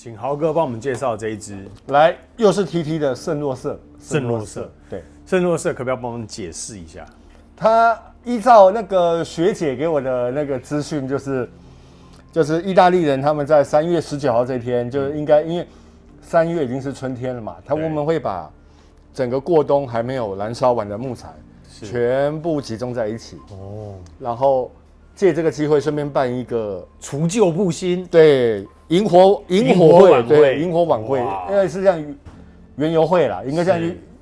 请豪哥帮我们介绍这一支。来，又是 TT 的圣洛色。圣洛色，对，圣洛色可不可以帮我们解释一下？它依照那个学姐给我的那个资讯，就是意大利人他们在3月19号这天，就是应该因为3月已经是春天了嘛，我们会把整个过冬还没有燃烧完的木材全部集中在一起哦，然后借这个机会顺便办一个除旧布新，对，萤火会，对，萤火晚会，因为是像园游会啦，应该像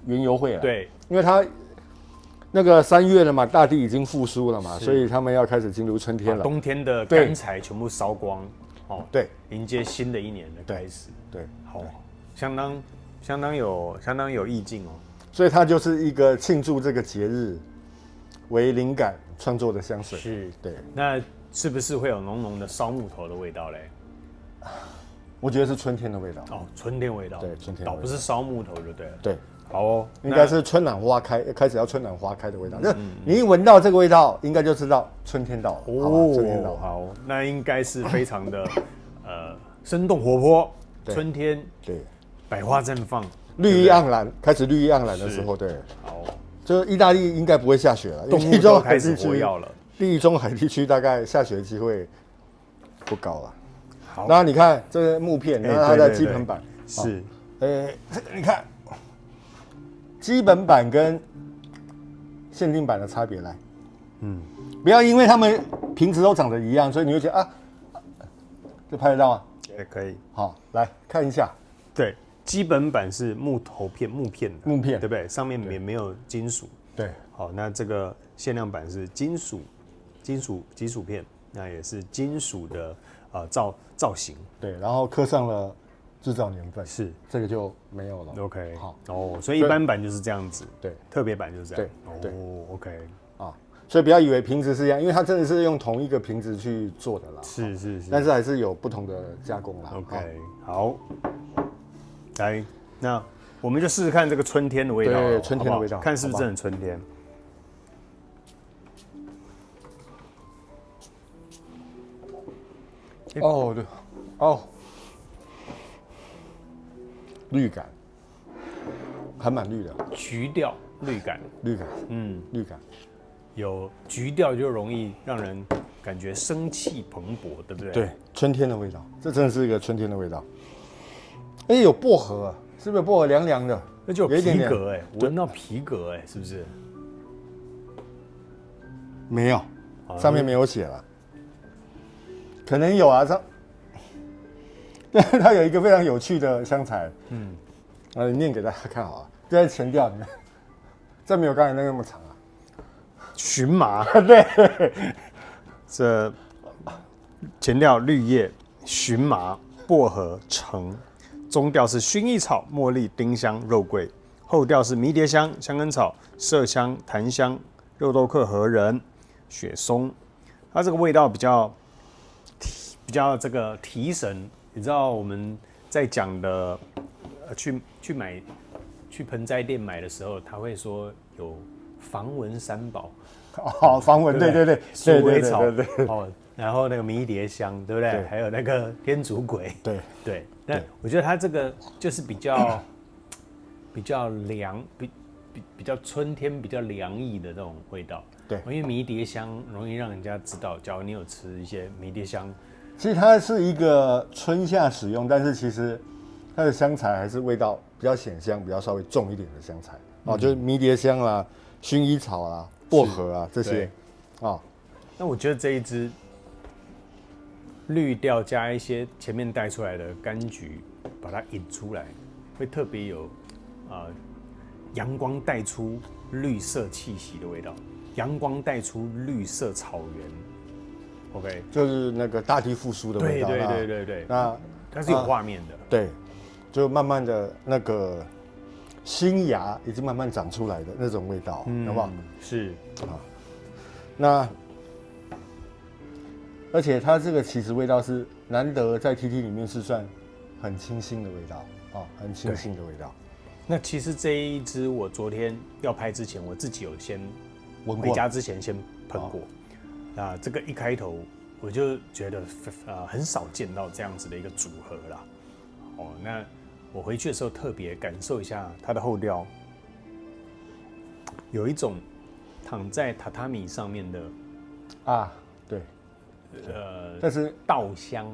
园游会啦，对，因为它那个3月了嘛，大地已经复苏了嘛，所以他们要开始进入春天了，冬天的干柴全部烧光，哦，对，迎接新的一年的开始，对，好，相当有意境哦，所以它就是一个庆祝这个节日为灵感创作的香水，是，对，那是不是会有浓浓的烧木头的味道嘞？我觉得是春天的味道哦，春天味道，对，春天倒不是烧木头就对了，对，好哦，应该是春暖花开始要春暖花开的味道，你一闻到这个味道，应该就知道春天到了，哦，春天到了，好，那应该是非常的生动活泼，春天，对，百花绽放，绿意盎然，开始绿意盎然的时候，对，好，就意大利应该不会下雪了，动物都开始活跃了，地中海地区大概下雪机会不高了。好，那你看这个木片，然后它的基本版是，这个你看基本版跟限定版的差别来，不要因为他们瓶子都长得一样，所以你会觉得啊，这拍得到吗？也可以。好，来看一下，对，基本版是木片，对不对？上面也没有金属。对，好，那这个限量版是金属片，那也是金属的造型。对，然后刻上了制造年份，是这个就没有了。OK， 好哦，所以一般版就是这样子，对，特别版就是这样。对哦 ，OK， 啊，所以不要以为瓶子是一样，因为它真的是用同一个瓶子去做的啦。是，但是还是有不同的加工啦。OK， 好，来，那我们就试试看这个春天的味道，对，春天的味道，看是不是真的春天。哦，对，哦，绿感，还蛮绿的，橘调绿感，绿感，有橘调就容易让人感觉生气蓬勃，对不对？对，春天的味道，这真的是一个春天的味道。哎，有薄荷啊，是不是有薄荷凉凉的？那就有皮革哎，闻到皮革哎，是不是？没有，上面没有写了。可能有啊，它有一个非常有趣的香材，你念给大家看好了，就在前调里面，这没有刚才那么长啊。荨麻，对，这前调绿叶、荨麻、薄荷、橙，中调是薰衣草、茉莉、丁香、肉桂，后调是迷迭香、香根草、麝香、檀香、肉豆蔻、荷仁、雪松。它这个味道比较这个提神，你知道我们在讲的，去盆栽店买的时候，他会说有防蚊三宝，哦，防蚊，对，鼠尾草，哦，然后那个迷迭香，对不对？还有那个天竺葵，对。那我觉得它这个就是比较凉，比较春天比较凉意的这种味道。对，因为迷迭香容易让人家知道，假如你有吃一些迷迭香。其实它是一个春夏使用，但是其实它的香材还是味道比较显香，比较稍微重一点的香材就是迷迭香啦、薰衣草啦、薄荷啊这些那我觉得这一支绿调加一些前面带出来的柑橘，把它引出来，会特别有阳光带出绿色气息的味道，阳光带出绿色草原。OK， 就是那个大地复苏的味道。对，那它是有画面的。对，就慢慢的那个新芽已经慢慢长出来的那种味道，好不好？是那而且它这个其实味道是难得在 TT 里面是算很清新的味道很清新的味道。那其实这一支我昨天要拍之前，我自己有先闻过，回家之前先喷过。这个一开头我就觉得很少见到这样子的一个组合啦。哦。那我回去的时候特别感受一下它的后调，有一种躺在榻榻米上面的啊，对，但是稻香，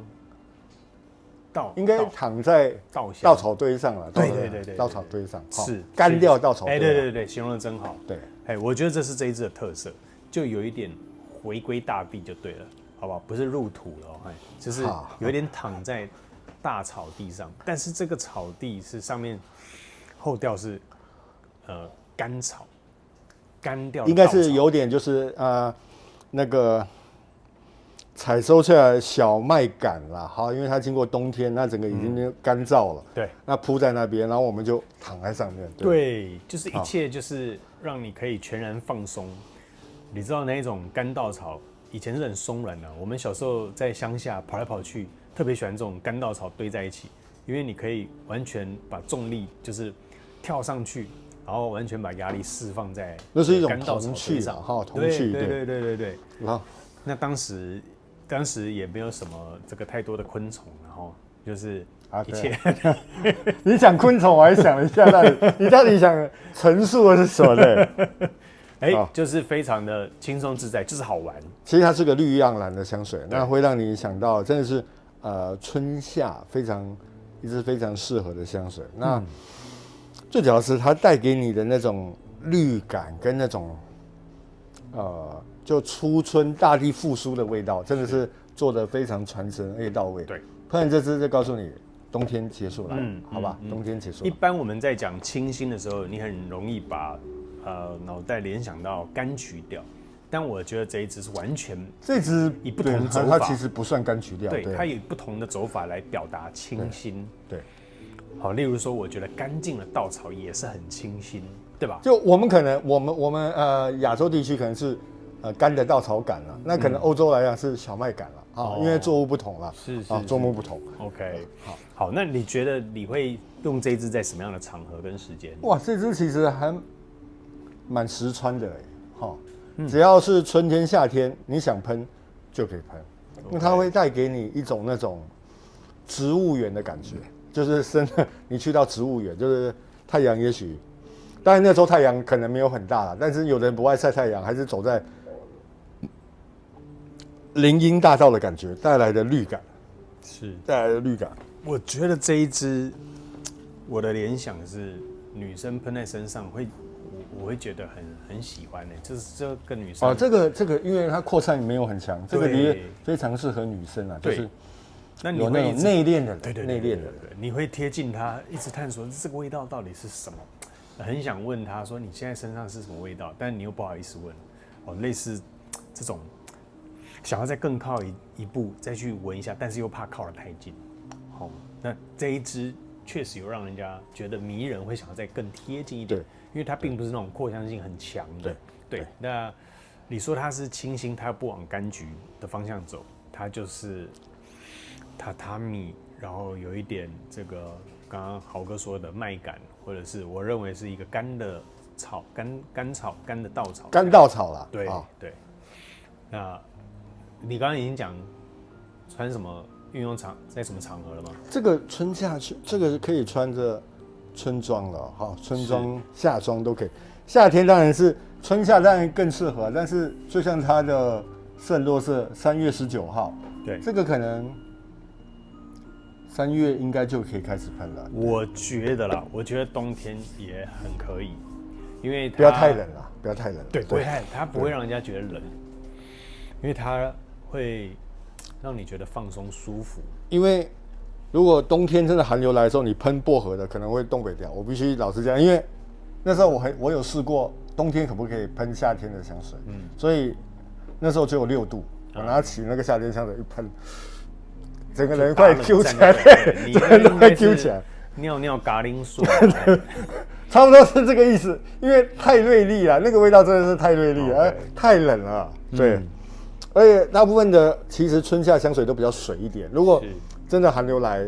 应该躺在稻草堆上了，对，稻草堆上是干掉稻草堆，对，形容的真好，对，我觉得这是这一支的特色，就有一点回归大地就对了，好不好？不是入土了，就是有一点躺在大草地上，但是这个草地是上面后调是干草，干掉，应该是有点就是那个采收下来小麦秆啦，好，因为它经过冬天，那整个已经干燥了，对，那铺在那边，然后我们就躺在上面，对，就是一切就是让你可以全然放松。你知道那一种干稻草以前是很松软的，我们小时候在乡下跑来跑去，特别喜欢这种干稻草堆在一起，因为你可以完全把重力就是跳上去，然后完全把压力释放在那是一种干稻草堆上，童趣，对。那当时也没有什么这个太多的昆虫，然后就是一切。你讲昆虫，我还想了一下，你到底想陈述的是什么呢？就是非常的轻松自在，就是好玩。其实它是个绿意盎然的香水，那会让你想到真的是春夏一支非常适合的香水。那最主要是它带给你的那种绿感跟那种就初春大地复苏的味道，真的是做得非常传神而且到位。对，喷完这支就告诉你冬天结束了，好吧，冬天结束了。一般我们在讲清新的时候，你很容易把脑袋联想到柑橘调，但我觉得这一支是完全以不同走法，它其实不算柑橘调，对，它以不同的走法来表达清新。对，好，例如说，我觉得干净的稻草也是很清新，对吧？就我们可能我们亚洲地区可能是干的稻草杆了，那可能欧洲来讲是小麦秆了因为作物不同了，是作物不同。OK， 好，那你觉得你会用这一支在什么样的场合跟时间？哇，这支其实还蛮实穿的只要是春天夏天你想喷就可以喷，因为它会带给你一种那种植物园的感觉，就是真的你去到植物园，就是太阳也许，当然那时候太阳可能没有很大了，但是有人不爱晒太阳，还是走在林荫大道的感觉带来的绿感，我觉得这一支，我的联想是女生喷在身上我会觉得很喜欢就是这个女生这个，因为它扩散没有很强，这个也非常适合女生就是那你有那种内敛的人，对，你会贴近她，一直探索这个味道到底是什么，很想问她说你现在身上是什么味道，但你又不好意思问，类似这种。想要再更靠一步再去闻一下，但是又怕靠得太近。那这一支确实有让人家觉得迷人，会想要再更贴近一点，因为它并不是那种扩香性很强的。对，那你说它是清新，它不往柑橘的方向走，它就是榻榻米，然后有一点这个刚刚豪哥说的麦秆，或者是我认为是一个干的草、干的稻草、干稻草啦。对。那你刚刚已经讲穿什么运用在什么场合了吗？这个春夏这个可以穿着春装了春装、夏装都可以。夏天当然是春夏当然更适合，但是就像它的圣洛是3月19号，对，这个可能3月应该就可以开始喷了。我觉得冬天也很可以，因为不要太冷了，对，不会太冷，它不会让人家觉得冷，因为它会让你觉得放松舒服。因为如果冬天真的寒流来的时候，你喷薄荷的可能会东北调。我必须老实讲，因为那时候我有试过冬天可不可以喷夏天的香水，所以那时候只有6度，我拿起那个夏天香水一喷，整个人快 Q 起来，你快 Q 起来，尿咖喱素，差不多是这个意思。因为太锐利了，那个味道真的是太锐利了，太冷了，对。而且大部分的其实春夏香水都比较水一点，如果真的寒流来，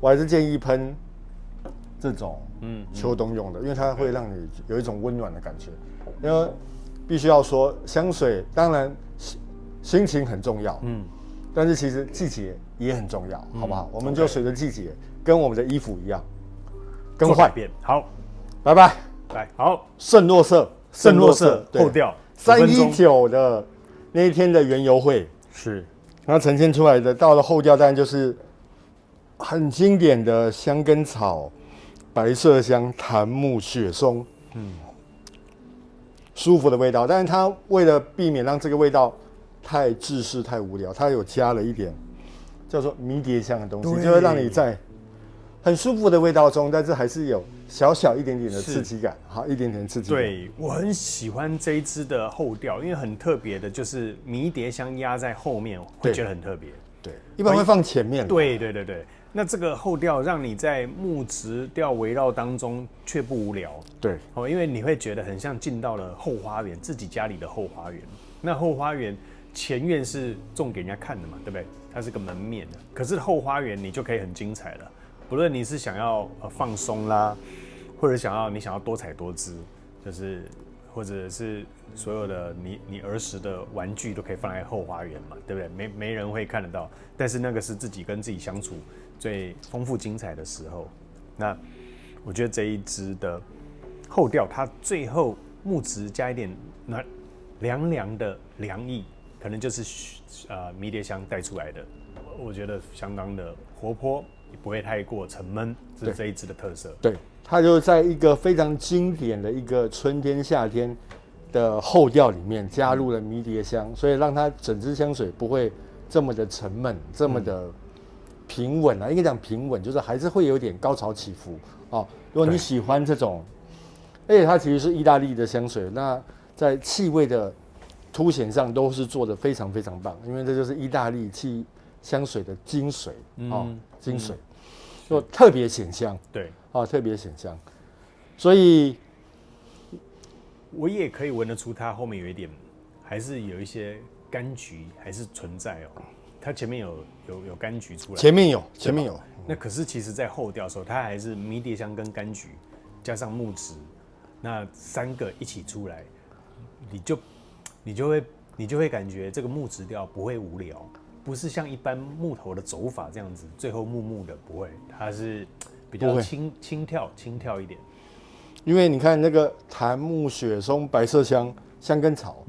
我还是建议喷这种秋冬用的，因为它会让你有一种温暖的感觉。因为必须要说，香水当然心情很重要，但是其实季节也很重要，好不好？我们就随着季节，跟我们的衣服一样，更换。好，拜拜。来，好，圣洛色后调319的那一天的园游会是，然后呈现出来的，到了后调当然就是很经典的香根草、白麝香、檀木、雪松，舒服的味道。但是它为了避免让这个味道太制式、太无聊，它有加了一点叫做迷迭香的东西，就会让你在很舒服的味道中，但是还是有小小一点点的刺激感，好，一点点刺激感。对，我很喜欢这一支的后调，因为很特别的，就是迷迭香压在后面，会觉得很特别。对，一般会放前面。对。那这个后调让你在木质调围绕当中却不无聊。对，因为你会觉得很像进到了后花园，自己家里的后花园。那后花园前院是种给人家看的嘛，对不对？它是个门面的，可是后花园你就可以很精彩了。不论你是想要放松啦，或者你想要多彩多姿，就是或者是所有的你儿时的玩具都可以放在后花园嘛，对不对？没人会看得到，但是那个是自己跟自己相处最丰富精彩的时候。那我觉得这一支的后调，它最后木质加一点凉凉的凉意，可能就是迷迭香带出来的，我觉得相当的活泼。也不会太过沉闷，这是这一支的特色。对，它就在一个非常经典的一个春天、夏天的后调里面加入了迷迭香，所以让它整支香水不会这么的沉闷，这么的平稳啊。应该讲平稳，就是还是会有点高潮起伏哦。如果你喜欢这种，而且它其实是意大利的香水，那在气味的凸显上都是做得非常非常棒，因为这就是意大利香水的精髓精髓，就特别显香，对，特别显香，所以我也可以闻得出它后面有一点，还是有一些柑橘还是存在哦。它前面有柑橘出来，前面有。那可是其实在后调的时候，它还是迷迭香跟柑橘加上木质，那3个一起出来，你就会感觉这个木质调不会无聊。不是像一般木头的走法这样子，最后木的不会，它是比较轻跳一点。因为你看那个檀木、雪松、白麝香、香根草，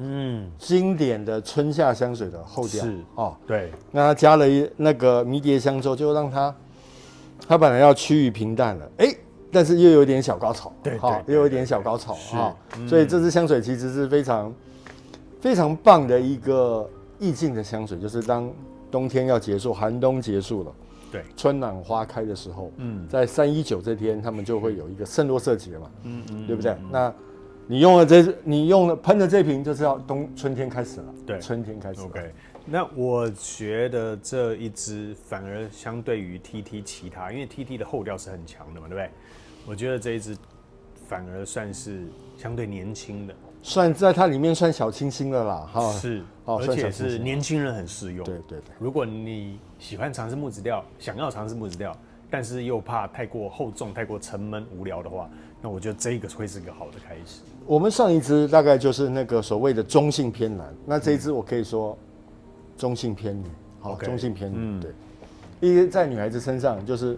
经典的春夏香水的后调是对。那它加了那个迷迭香之后，就让它本来要趋于平淡了，但是又有点小高潮，对，又有一点小高潮所以这支香水其实是非常非常棒的一个意境的香水，就是当冬天要结束，寒冬结束了，对，春暖花开的时候，在319这天，他们就会有一个圣洛色节嘛，对不对？那你用了喷的这瓶，就知道春天开始了，对，春天开始了。OK， 那我觉得这一支反而相对于 TT 其他，因为 TT 的后调是很强的嘛，对不对？我觉得这一支反而算是相对年轻的。算在它里面算小清新了啦，是，而且是年轻人很适用。对。如果你喜欢尝试木质调，想要尝试木质调，但是又怕太过厚重、太过沉闷、无聊的话，那我觉得这个会是个好的开始。我们上一支大概就是那个所谓的中性偏男，那这一支我可以说中性偏女，中性偏女，对，因为在女孩子身上就是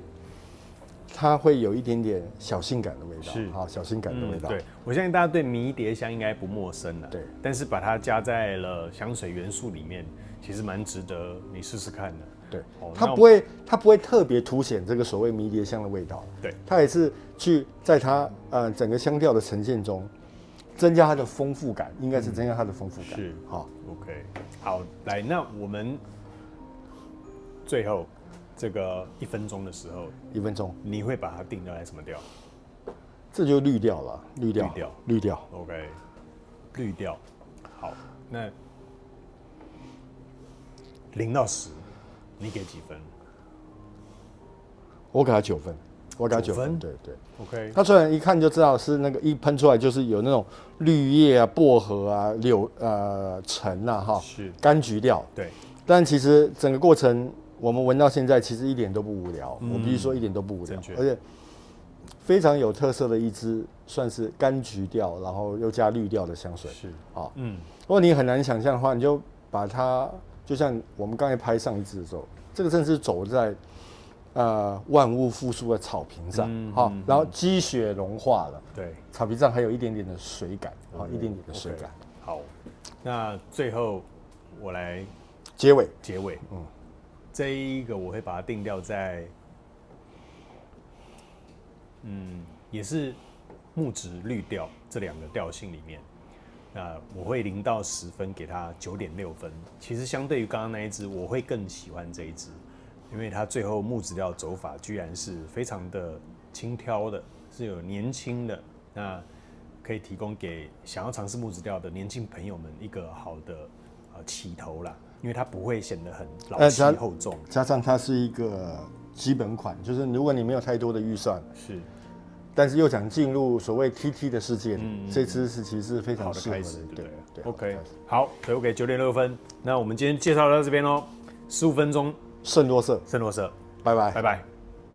它会有一点点小性感的味道，是小性感的味道。对，我相信大家对迷迭香应该不陌生了，对，但是把它加在了香水元素里面，其实蛮值得你试试看的。对，它不会特别凸显这个所谓迷迭香的味道，对，它也是去在它整个香调的呈现中增加它的丰富感，应该是增加它的丰富感。是，OK， 好，来，那我们最后这个1分钟的时候，1分钟，你会把它定调在什么调？这就绿调了，绿调 ，OK， 绿调，好，那0到10，你给几分？我给他9分，9分，对，OK。它虽然一看就知道是那个一喷出来就是有那种绿叶啊、薄荷啊、橙啊、是柑橘调，对。但其实整个过程我们闻到现在，其实一点都不无聊。我必须说一点都不无聊，而且非常有特色的一支，算是柑橘调，然后又加绿调的香水。是如果你很难想象的话，你就把它就像我们刚才拍上一支的时候，这个真是走在万物复苏的草坪上，然后积雪融化了，对，草坪上还有一点点的水感，一点点的水感。好，那最后我来结尾，这一个我会把它定调在，也是木质绿调这两个调性里面。那我会0到10分，给它9.6分。其实相对于刚刚那一支，我会更喜欢这一支，因为它最后木质调走法居然是非常的轻佻的，是有年轻的，那可以提供给想要尝试木质调的年轻朋友们一个好的起头啦。因为它不会显得很老气厚重，加上它是一个基本款，就是如果你没有太多的预算，是。但是又想进入所谓 TT 的世界，这支是其实是非常适合的，对 ，OK， 好，所以我给9.6分。那我们今天介绍到这边喽，15分钟，圣洛瑟，圣洛瑟，拜拜，拜拜。